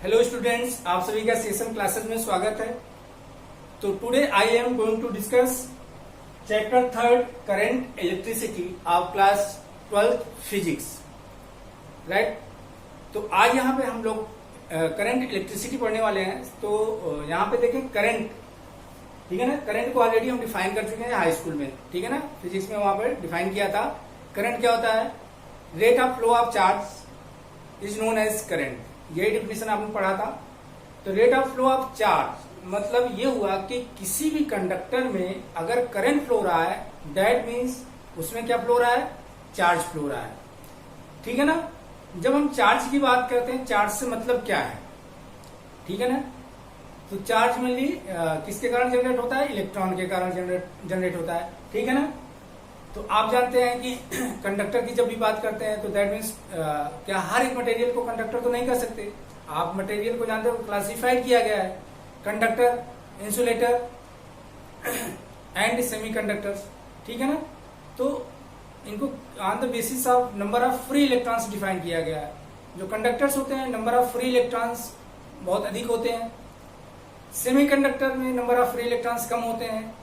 Hello students, आप सभी का सेशन क्लासेस में स्वागत है। तो today I am going to discuss chapter 3 current electricity of class 12th physics, right. तो आज यहाँ पे हम लोग करंट इलेक्ट्रिसिटी पढ़ने वाले हैं। तो यहाँ पे देखें करंट, ठीक है ना। करंट को ऑलरेडी हम डिफाइन कर चुके हैं हाई स्कूल में, ठीक है ना। फिजिक्स में वहां पर डिफाइन किया था। करंट क्या होता है? Rate of flow of charge is known as current, यही डिफिनेशन आपने पढ़ा था। तो rate of flow of charge मतलब ये हुआ कि किसी भी कंडक्टर में अगर करंट फ्लो रहा है, दैट मीन्स उसमें क्या फ्लो रहा है? चार्ज फ्लो रहा है, ठीक है ना। जब हम चार्ज की बात करते हैं, चार्ज से मतलब क्या है, ठीक है ना। तो चार्ज मेनली किसके कारण जनरेट होता है? इलेक्ट्रॉन के कारण जनरेट होता है, ठीक है ना। तो आप जानते हैं कि कंडक्टर की जब भी बात करते हैं तो दैट मीन्स क्या हर एक मटेरियल को कंडक्टर तो नहीं कर सकते। आप मटेरियल को जानते हो, क्लासिफाइड किया गया है कंडक्टर, इंसुलेटर एंड सेमीकंडक्टर्स, ठीक है ना। तो इनको on the basis of number of free electrons define किया गया है। जो कंडक्टर्स होते हैं, नंबर ऑफ फ्री इलेक्ट्रॉन्स बहुत अधिक होते हैं। सेमीकंडक्टर में नंबर ऑफ फ्री इलेक्ट्रॉन्स कम होते हैं,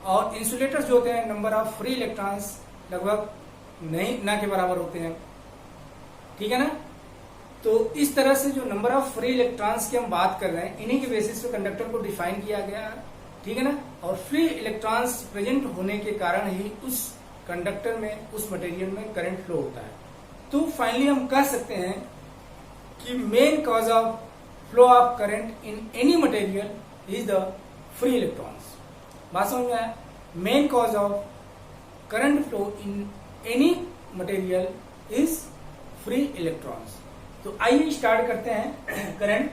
और इंसुलेटर्स जो होते हैं नंबर ऑफ फ्री इलेक्ट्रॉन्स लगभग नहीं ना के बराबर होते हैं, ठीक है ना। तो इस तरह से जो नंबर ऑफ फ्री इलेक्ट्रॉन्स की हम बात कर रहे हैं, इन्हीं के बेसिस पे कंडक्टर को डिफाइन किया गया है, ठीक है ना। और फ्री इलेक्ट्रॉन्स प्रेजेंट होने के कारण ही उस कंडक्टर में, उस मटेरियल में करंट फ्लो होता है। तो फाइनली हम कह सकते हैं कि main cause of flow of current in any material is the free electrons. बात समझ में आया? Main cause of current flow in any material is free electrons. तो आइए स्टार्ट करते हैं करंट।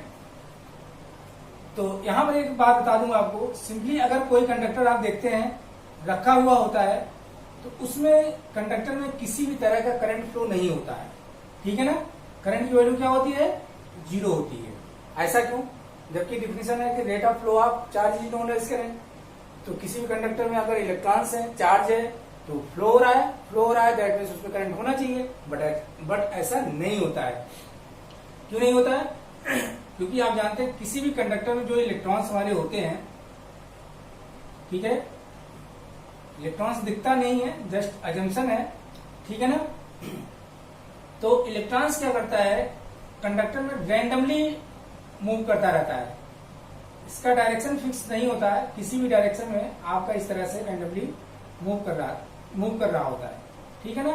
तो यहां पर एक बात बता दूंगा आपको, सिंपली अगर कोई कंडक्टर आप देखते हैं रखा हुआ होता है तो उसमें कंडक्टर में किसी भी तरह का करंट फ्लो नहीं होता है, ठीक है ना। करंट की वैल्यू क्या होती है? जीरो होती है। ऐसा क्यों? जबकि डिफिनेशन है कि rate of flow of charge is known as current. तो किसी भी कंडक्टर में अगर इलेक्ट्रॉन्स है, चार्ज है, तो फ्लो हो रहा है दैट मीन्स उसमें करंट होना चाहिए, बट ऐसा नहीं होता है। क्यों नहीं होता है? क्योंकि आप जानते हैं किसी भी कंडक्टर में जो इलेक्ट्रॉन्स हमारे होते हैं, ठीक है, इलेक्ट्रॉन्स दिखता नहीं है, जस्ट अजम्पशन है, ठीक है ना। तो इलेक्ट्रॉन्स क्या करता है? कंडक्टर में रैंडमली मूव करता रहता है। इसका डायरेक्शन फिक्स नहीं होता है, किसी भी डायरेक्शन में आपका इस तरह से रैंडमली मूव कर रहा होता है, ठीक है ना।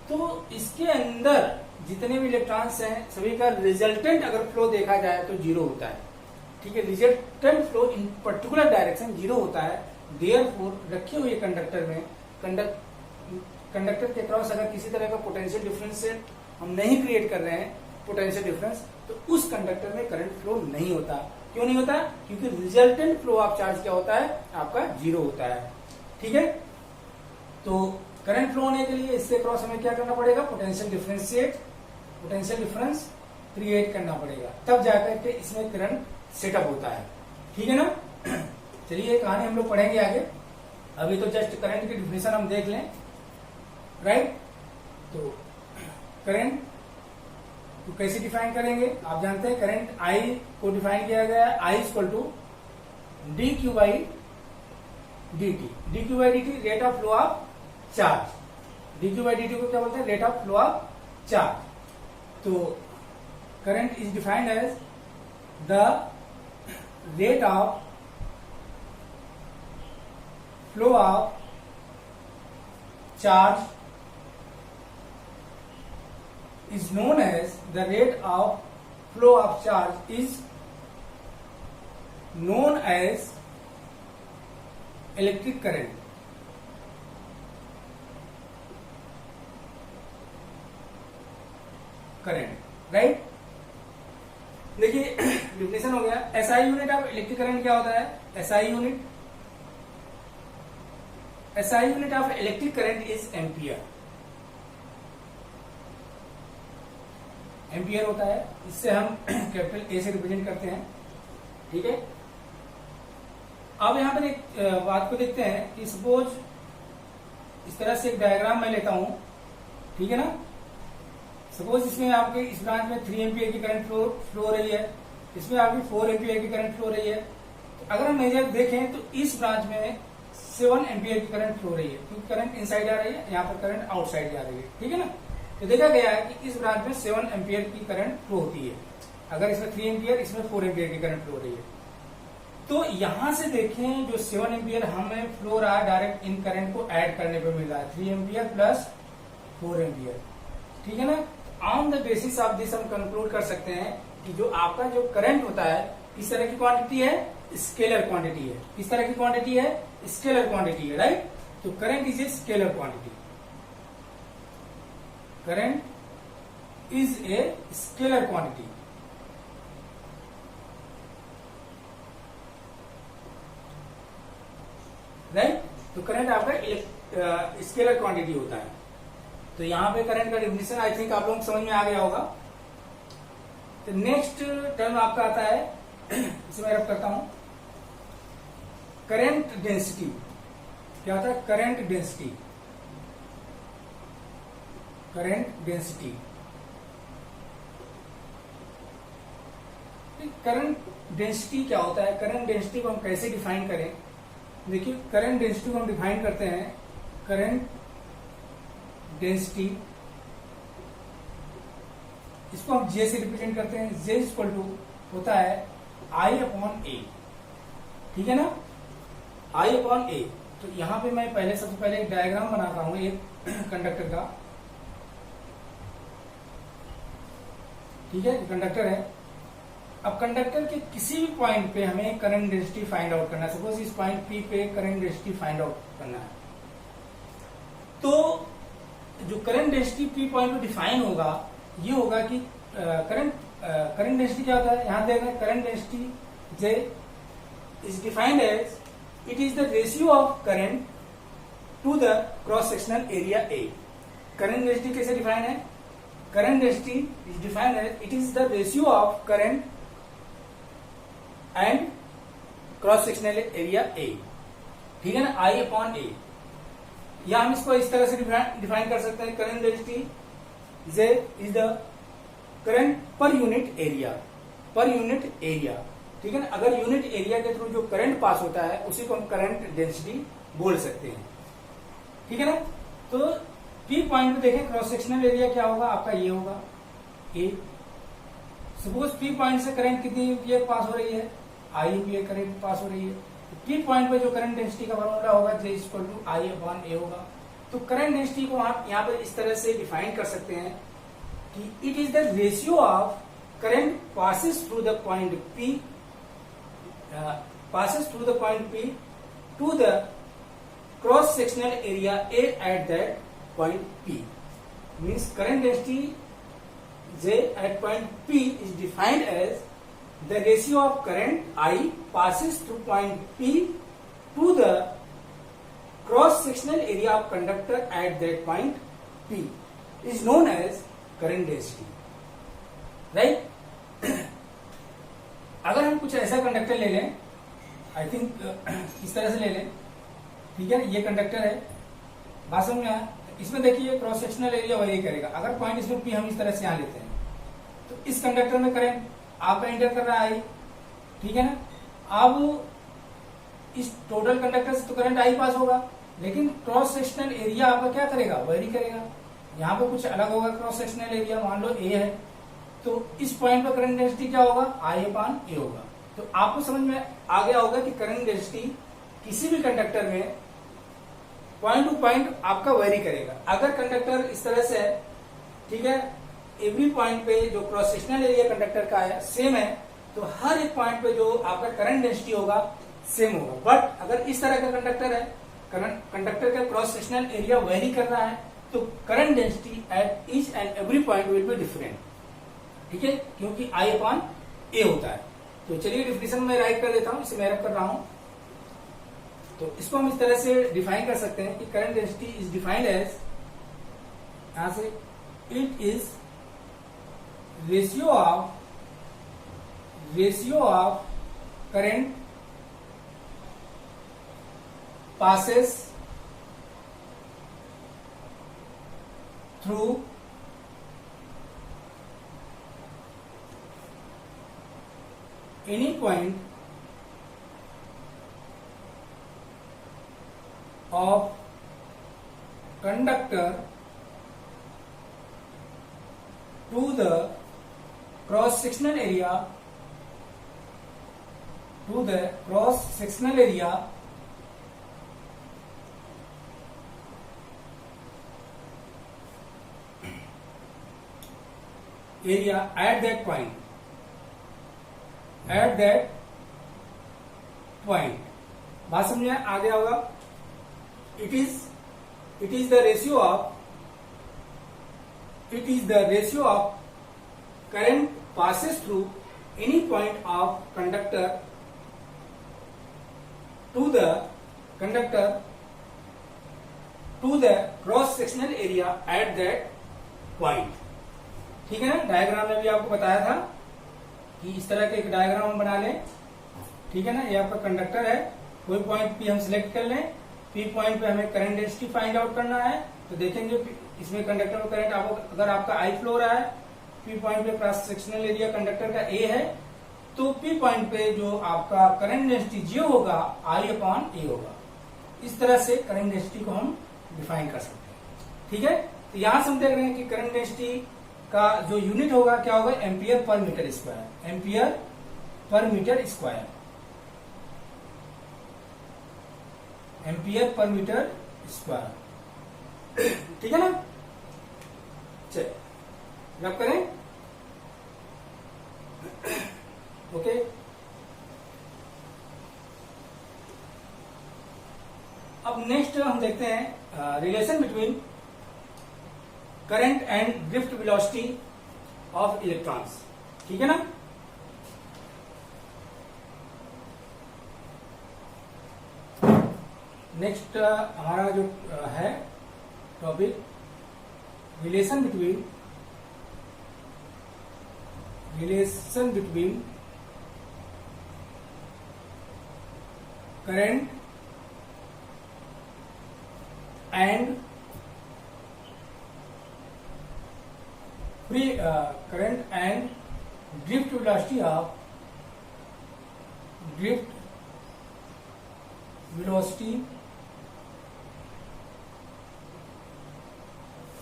तो इसके अंदर जितने भी इलेक्ट्रॉन्स हैं सभी का रिजल्टेंट अगर फ्लो देखा जाए तो जीरो होता है, ठीक है। Resultant flow in particular direction zero होता है। देयरफॉर रखे हुए कंडक्टर में कंडक्टर के क्रॉस अगर किसी तरह का पोटेंशियल डिफरेंस हम नहीं क्रिएट कर रहे हैं, पोटेंशियल डिफरेंस, तो उस कंडक्टर में करंट फ्लो नहीं होता। क्यों नहीं होता? क्योंकि रिजल्टेंट फ्लो ऑफ चार्ज क्या होता है? आपका जीरो होता है, ठीक है। तो करंट फ्लो होने के लिए इससे क्रॉस हमें क्या करना पड़ेगा? पोटेंशियल डिफरेंस क्रिएट करना पड़ेगा, तब जाकर के इसमें करंट सेटअप होता है, ठीक है ना। चलिए कहानी हम लोग पढ़ेंगे आगे। अभी तो जस्ट करंट की डिफिनेशन हम देख लें, राइट। तो करंट तो कैसे डिफाइन करेंगे? आप जानते हैं करंट आई को डिफाइन किया गया है, I equal to D Q by D T. D Q by D T rate of flow of charge. D Q by D T को क्या बोलते हैं? Rate of flow of charge. तो current is defined as the rate of flow of charge is known as the rate of flow of charge is known as electric current. Right. देखिए definition हो गया। SI unit of electric current क्या होता है? SI unit of electric current is ampere. Ampere होता है, इससे हम कैपिटल ए से रिप्रेजेंट करते हैं, ठीक है। अब यहां पर एक बात को देखते हैं कि सपोज इस तरह से एक डायग्राम मैं लेता हूं, ठीक है ना। सपोज इसमें आपके इस ब्रांच में 3 एम्पियर की करंट फ्लो हो रही है, इसमें आपकी 4 एम्पियर की करंट फ्लो रही है। तो अगर हम मेजर देखें तो इस ब्रांच में 7 एम्पियर की करंट फ्लो रही है, क्योंकि करंट इनसाइड आ रही है, यहाँ पर करंट आउटसाइड जा रही है, ठीक है ना। तो देखा गया है कि इस ब्रांच में 7 एम्पियर की करंट फ्लो होती है। अगर इसमें 3 एम्पियर, इसमें 4 एम्पियर की करंट फ्लो रही है। तो यहां से देखें जो 7 एम्पियर हमें फ्लो रहा है डायरेक्ट इन करंट को ऐड करने पे मिल रहा है, 3 एम्पियर प्लस 4 एम्पियर, ठीक है ना। On the basis of this हम कंक्लूड कर सकते हैं कि जो आपका जो करंट होता है किस तरह की क्वांटिटी है, स्केलर क्वांटिटी है। किस तरह की क्वांटिटी है, स्केलर क्वांटिटी है, राइट। तो current is a scalar quantity, current is a scalar quantity. Right, तो करंट आपका स्केलर क्वांटिटी होता है। तो यहां पे करंट का डेफिनेशन आई थिंक आप लोगों को समझ में आ गया होगा। तो नेक्स्ट टर्म आपका आता है, इसे मैं रब करता हूं, करंट डेंसिटी। क्या होता है, current density. Current density, current density क्या होता है, करंट डेंसिटी को हम कैसे डिफाइन करें। देखिए, करंट डेंसिटी को हम डिफाइन करते हैं, करंट डेंसिटी, इसको हम जे से रिप्रेजेंट करते हैं। जे इक्वल टू होता है I/A, ठीक है ना, I/A। तो यहां पे मैं पहले सबसे पहले एक डायग्राम बनाता हूं एक कंडक्टर का, ठीक है, कंडक्टर है। अब कंडक्टर के किसी भी पॉइंट पे हमें करंट डेंसिटी फाइंड आउट करना है। सपोज इस पॉइंट P पे करंट डेंसिटी फाइंड आउट करना है, तो जो करंट डेंसिटी P पॉइंट पे डिफाइन होगा ये होगा कि करंट डेंसिटी क्या होता है, यहां देख रहे हैं current density J is defined as it is the ratio of current to the cross sectional area A। Current density कैसे डिफाइन है, current density is defined as it is the ratio of current and cross sectional area A, ठीक है ना, I/A। या हम इसको इस तरह से डिफाइन कर सकते हैं, current density J is the current per unit area, per unit area, ठीक है ना। अगर यूनिट एरिया के थ्रू जो करंट पास होता है उसी को हम करंट डेंसिटी बोल सकते हैं, ठीक है ना। तो P पॉइंट पे देखें क्रॉस सेक्शनल एरिया क्या होगा आपका, ये होगा A। सपोज P पॉइंट से करंट कितनी एम्पियर पास हो रही है, I एम्पियर करंट पास हो रही है। तो P पॉइंट पे जो करंट डेंसिटी का फॉर्मूला होगा J इक्वल टू I/A होगा। तो करंट डेंसिटी को आप यहाँ पर इस तरह से डिफाइन कर सकते हैं कि it is the ratio of current passes through the point P, passes through the point P to the cross sectional area A at that point P. Means current density J at point P is defined as the ratio of current I passes through point P to the cross sectional area of conductor at that point P is known as current density, right? अगर हम कुछ ऐसा conductor ले लें, I think इस तरह से ले लें, ठीक है, ये कंडक्टर है, बात समझ में आया। इसमें देखिए क्रॉस सेक्शनल एरिया वही करेगा। अगर पॉइंट इसमें P हम इस तरह से यहां लेते हैं तो इस कंडक्टर में करंट आपका इंटर कर रहा है, ठीक है ना। अब इस टोटल कंडक्टर से तो करंट I पास होगा, लेकिन क्रॉस सेक्शनल एरिया आपका क्या करेगा, वही करेगा। यहाँ पे कुछ अलग होगा, क्रॉस सेक्शनल एरिया मान लो A है, तो इस पॉइंट पर करंट डेंसिटी क्या होगा, I/A होगा। तो आपको समझ में आ गया होगा कि करंट डेंसिटी किसी भी कंडक्टर में पॉइंट टू पॉइंट आपका वेरी करेगा। अगर कंडक्टर इस तरह से है, ठीक है, एवरी पॉइंट पे जो क्रॉस सेक्शनल एरिया कंडक्टर का है सेम है, तो हर एक पॉइंट पे जो आपका करंट डेंसिटी होगा सेम होगा। बट अगर इस तरह का कंडक्टर है, कंडक्टर का क्रॉस सेक्शनल एरिया वेरी कर रहा है, तो current density at each and every point will be different, ठीक है, क्योंकि I/A होता है। तो चलिए डिफिनेशन में राइट कर देता हूं, इसे मैं रब कर रहा हूं। तो इसको हम इस तरह से डिफाइन कर सकते हैं कि current density is defined as, यहां से it is ratio of current passes through any point of conductor to the cross sectional area at that point. बात समझे आगे होगा. It is the ratio of current passes through any point of conductor to the cross sectional area at that point. ठीक है ना. Diagram में भी आपको बताया था कि इस तरह के एक डायग्राम बना लें. ठीक है ना. ये आपका कंडक्टर है. कोई पॉइंट पी हम सिलेक्ट कर लें. पी पॉइंट पे हमें करंट डेंसिटी फाइंड आउट करना है. तो देखेंगे इसमें कंडक्टर में करंट अगर आपका आई फ्लो रहा है, पी पॉइंट पे क्रॉस सेक्शनल एरिया कंडक्टर का ए है, तो पी पॉइंट पे जो आपका करंट डेंसिटी जो होगा I/A होगा. इस तरह से करंट डेंसिटी को हम डिफाइन कर सकते हैं. ठीक है. तो यहां से हम देख रहे हैं कि करंट डेंसिटी का जो यूनिट होगा क्या होगा, ampere per metre square. Ampere per metre square. Ampere per metre square. ठीक है ना. चलिए रब करें. ओके. अब नेक्स्ट हम देखते हैं relation between current and drift velocity of electrons. ठीक है ना. नेक्स्ट हमारा जो है topic, relation between current and current and drift velocity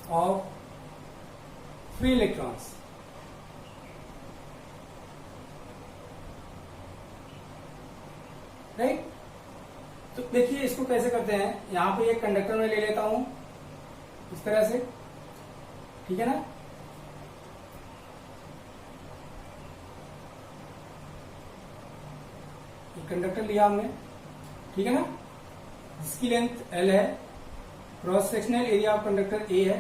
of free electrons. Right. तो देखिए इसको कैसे करते हैं. यहां पे एक कंडक्टर में ले लेता हूं इस तरह से. ठीक है ना. एक कंडक्टर लिया हमने. ठीक है ना. जिसकी लेंथ L है. Cross sectional area of conductor A है.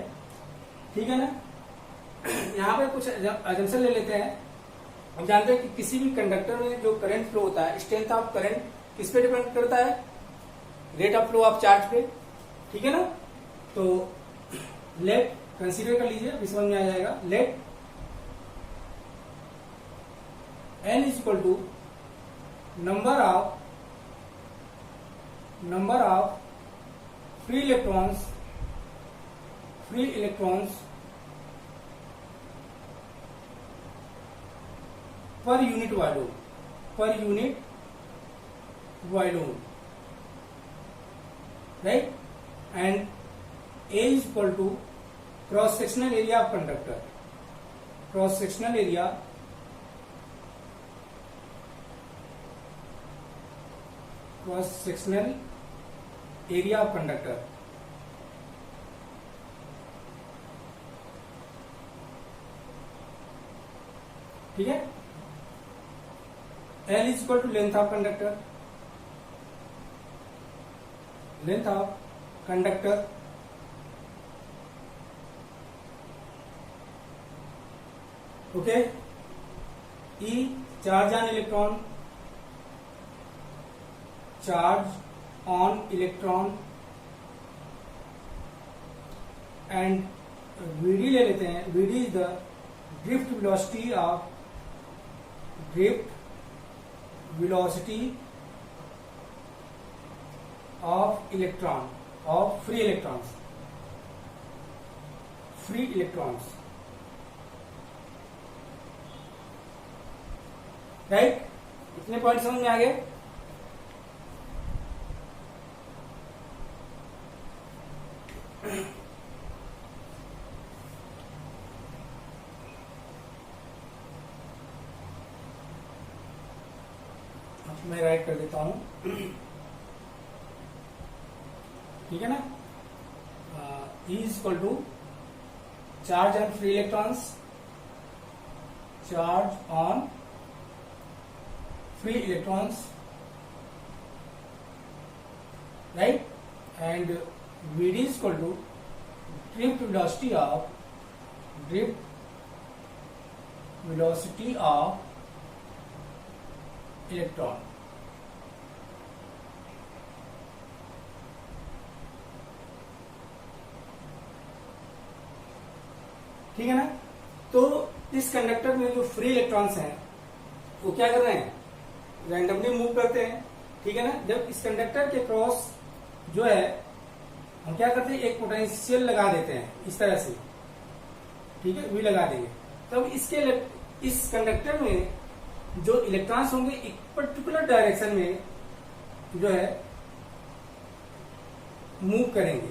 ठीक है ना. यहां पे कुछ अजम्पशन ले लेते हैं. हम जानते हैं कि किसी भी कंडक्टर में जो करंट फ्लो होता है, स्ट्रेंथ ऑफ करंट किस पे डिपेंड करता है, rate of flow of charge पे. ठीक है ना. तो लेट कंसीडर कर लीजिए, अभी समझ में आ जाएगा. Let N is equal to number of free electrons per unit volume, right? And A is equal to cross sectional area of conductor. Cross sectional area of conductor. ठीक है. L is equal to length of conductor. Okay. E charge on electron. And VD ले लेते हैं. VD is the drift velocity of free electrons. Right. इतने point समझ में आ गए? मैं राइट कर देता हूं, ठीक है ना। E is equal to charge on free electrons, charge on free electrons, right, and Vd is equal to drift velocity of electron. ठीक है ना। तो इस कंडक्टर में जो फ्री इलेक्ट्रॉन्स हैं वो क्या कर रहे हैं, रैंडमली मूव करते हैं, ठीक है ना। जब इस कंडक्टर के क्रॉस जो है हम क्या करते हैं, एक पोटेंशियल लगा देते हैं इस तरह से, ठीक है, वी लगा देंगे। तब इस कंडक्टर में जो इलेक्ट्रॉन्स होंगे एक पर्टिकुलर डायरेक्शन में जो है मूव करेंगे,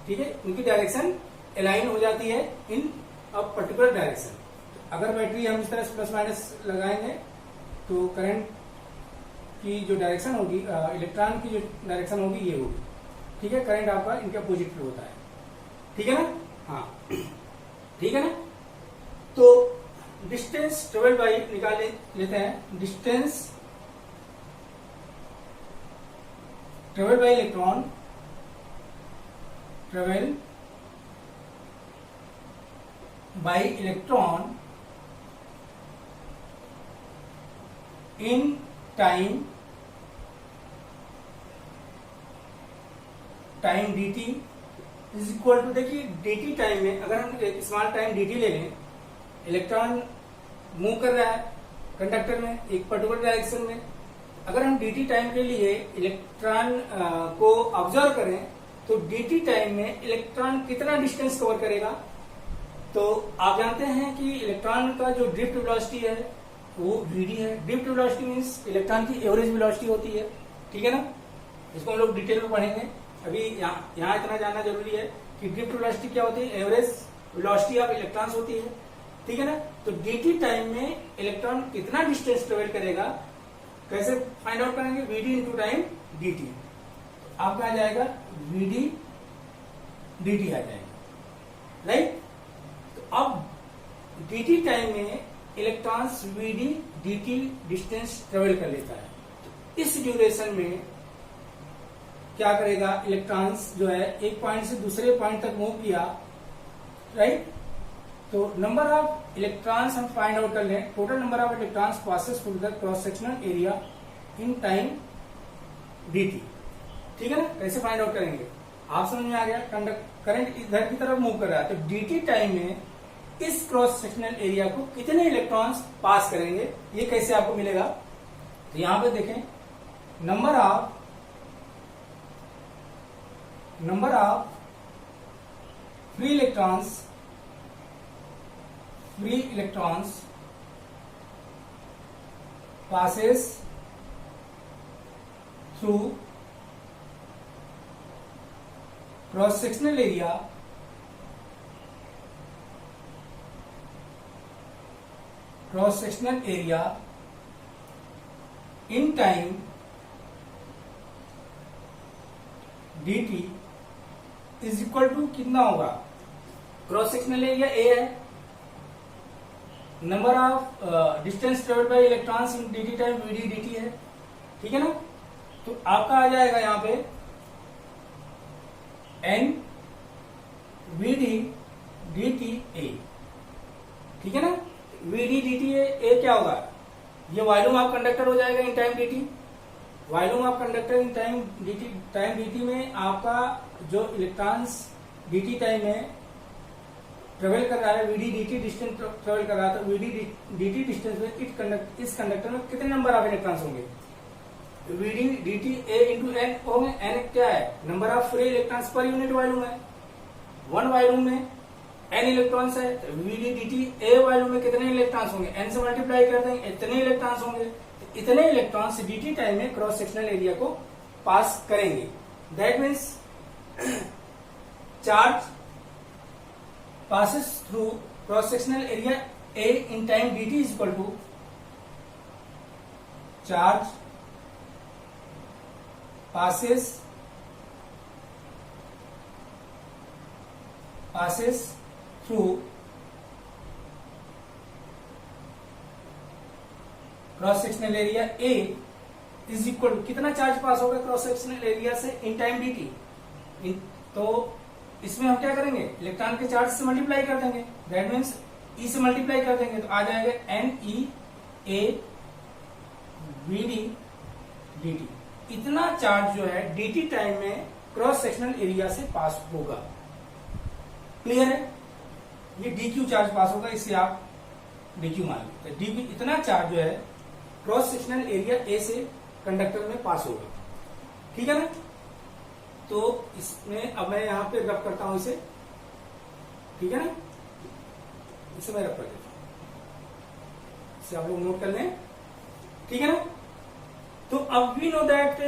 ठीक है, उनकी डायरेक्शन अलाइन हो जाती है इन अ पर्टिकुलर डायरेक्शन। अगर बैटरी हम इस तरह से प्लस माइनस लगाएंगे तो करंट की जो डायरेक्शन होगी, इलेक्ट्रॉन की जो डायरेक्शन होगी ये होगी, ठीक है। करंट आपका इनके अपोजिट फ्लो होता है, ठीक है ना। हाँ, ठीक है ना। तो डिस्टेंस ट्रेवल बाई निकाल लेते हैं। Distance travel by electron, travel by electron in time dt is equal to, देखिए dt टाइम में अगर हम स्मॉल टाइम dt ले लें, इलेक्ट्रॉन मूव कर रहा है कंडक्टर में एक पर्टिकुलर डायरेक्शन में। अगर हम dt टाइम के लिए इलेक्ट्रॉन को ऑब्जर्व करें तो dt टाइम में इलेक्ट्रॉन कितना डिस्टेंस कवर करेगा। तो आप जानते हैं कि इलेक्ट्रॉन का जो ड्रिफ्ट वेलोसिटी है वो vd है। ड्रिफ्ट वेलोसिटी मींस इलेक्ट्रॉन की एवरेज वेलोसिटी होती है, ठीक है ना। इसको हम लोग डिटेल में पढ़ेंगे, अभी यहाँ इतना जानना जरूरी है कि ड्रिफ्ट वेलोसिटी क्या होती है, एवरेज वेलोसिटी ऑफ इलेक्ट्रॉन्स होती है, ठीक है ना। तो dt टाइम में इलेक्ट्रॉन कितना डिस्टेंस ट्रेवल करेगा, कैसे फाइंड आउट करेंगे, vd इंटू टाइम dt। आपका आ जाएगा vd dt आ जाएगा, राइट। तो अब dt टाइम में electrons vd dt distance travel कर लेता है। तो इस ड्यूरेशन में क्या करेगा, इलेक्ट्रॉन्स जो है एक पॉइंट से दूसरे पॉइंट तक मूव किया, राइट। तो नंबर ऑफ इलेक्ट्रॉन्स हम फाइंड आउट कर लें, total number of electrons passes through the cross sectional area in time dt, ठीक है ना। कैसे फाइंड आउट करेंगे, आप समझ में आ गया। करंट इधर की तरफ मूव कर रहा है तो dt टाइम में इस क्रॉस सेक्शनल एरिया को कितने इलेक्ट्रॉन्स पास करेंगे, ये कैसे आपको मिलेगा। तो यहां पे देखें, number of free electrons passes through cross sectional area in time dt is equal to कितना होगा, क्रॉस सेक्शनल एरिया ए है, number of distance travelled by electrons in dt time vd dt है, ठीक है ना। तो आपका आ जाएगा यहां पे n vd dt a, ठीक है ना। vd dt a क्या होगा, ये वॉल्यूम ऑफ कंडक्टर हो जाएगा इन time dt। Volume of conductor in time dt में आपका जो इलेक्ट्रॉन्स dt टाइम में ट्रेवल कर रहा है, vd dt डिस्टेंस ट्रेवल कर रहा है, तो vd dt डिस्टेंस में इस कंडक्टर में कितने नंबर ऑफ इलेक्ट्रॉन्स होंगे, vd dt a into n होंगे। n क्या है, number of free electrons per unit volume है। वन वॉल्यूम में n इलेक्ट्रॉन्स है, तो vd dt a वॉल्यूम में कितने इलेक्ट्रॉन्स होंगे, n से मल्टीप्लाई कर देंगे, इतने इलेक्ट्रॉन्स होंगे। तो इतने इलेक्ट्रॉन्स dt टाइम में क्रॉस सेक्शनल एरिया को पास करेंगे। That means charge passes through cross sectional area A in time dt is equal to charge passes through cross sectional area A is equal to कितना charge pass होगा cross sectional area से इन time dt। तो इसमें हम क्या करेंगे, electron के charge से मल्टीप्लाई कर देंगे। दैट मीन्स E से मल्टीप्लाई कर देंगे तो आ जाएगा NEA VD dt। इतना चार्ज जो है dt टाइम में क्रॉस सेक्शनल एरिया से पास होगा। क्लियर है? ये dq चार्ज पास होगा, इससे आप dq मान लो। तो dq इतना चार्ज जो है क्रॉस सेक्शनल एरिया A से कंडक्टर में पास होगा। ठीक है ना? तो इसमें अब मैं यहां पे रब करता हूं इसे। ठीक है ना? इसे मैं रब कर देता हूं, इसे आप लोग नोट कर लें। ठीक है ना? तो अब वी नो दैट,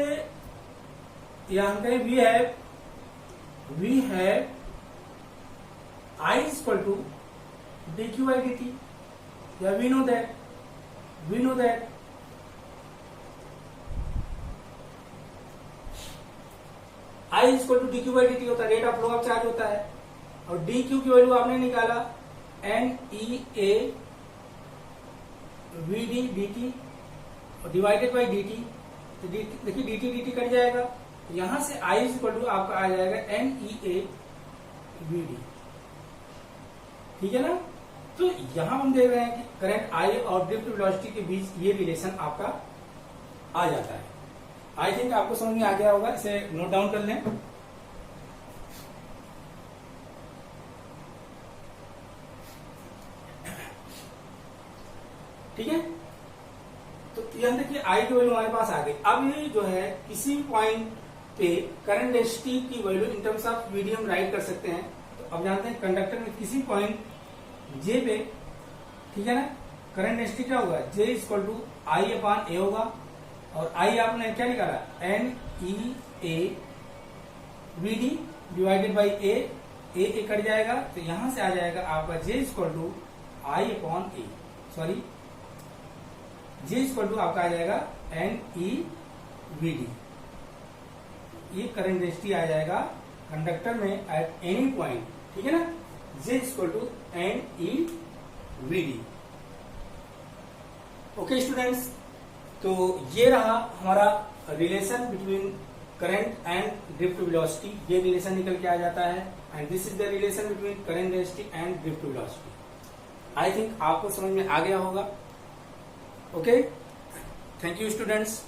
यहां कहें we have I is equal to dq by dt। या we know that I is equal to dq by dt होता है, rate of flow of charge होता है। और dq की वैल्यू आपने निकाला NEA VD dt divided by dt। तो देखिए dt कट जाएगा, यहां से I is equal to आपका आ जाएगा NEA VD। ठीक है ना? तो यहां हम देख रहे हैं कि करंट I और ड्रिफ्ट वेलोसिटी के बीच ये रिलेशन आपका आ जाता है। आई थिंक आपको समझ में आ गया होगा, इसे नोट डाउन कर लें। ठीक है? तो यहां देखिए I की वैल्यू हमारे पास आ गई। अब ये जो है किसी पॉइंट पे करंट डेंसिटी की value in terms of VD हम राइट कर सकते हैं। तो अब जानते हैं कंडक्टर में किसी पॉइंट J पे, ठीक है ना, करंट डेंसिटी क्या होगा, J equal to I upon A होगा। और I आपने क्या निकाला, NEA VD divided by A cut जाएगा। तो यहां से आ जाएगा आपका J equal to I upon A, sorry J equal to आपका आ जाएगा NEVD। ये करंट डेंसिटी आ जाएगा कंडक्टर में एट एनी पॉइंट। ठीक है ना? J equal to NEVD। Okay students, तो ये रहा हमारा relation between current and drift velocity. ये रिलेशन निकल के आ जाता है and this is the relation between current density and drift velocity. I think आपको समझ में आ गया होगा। Okay, thank you students.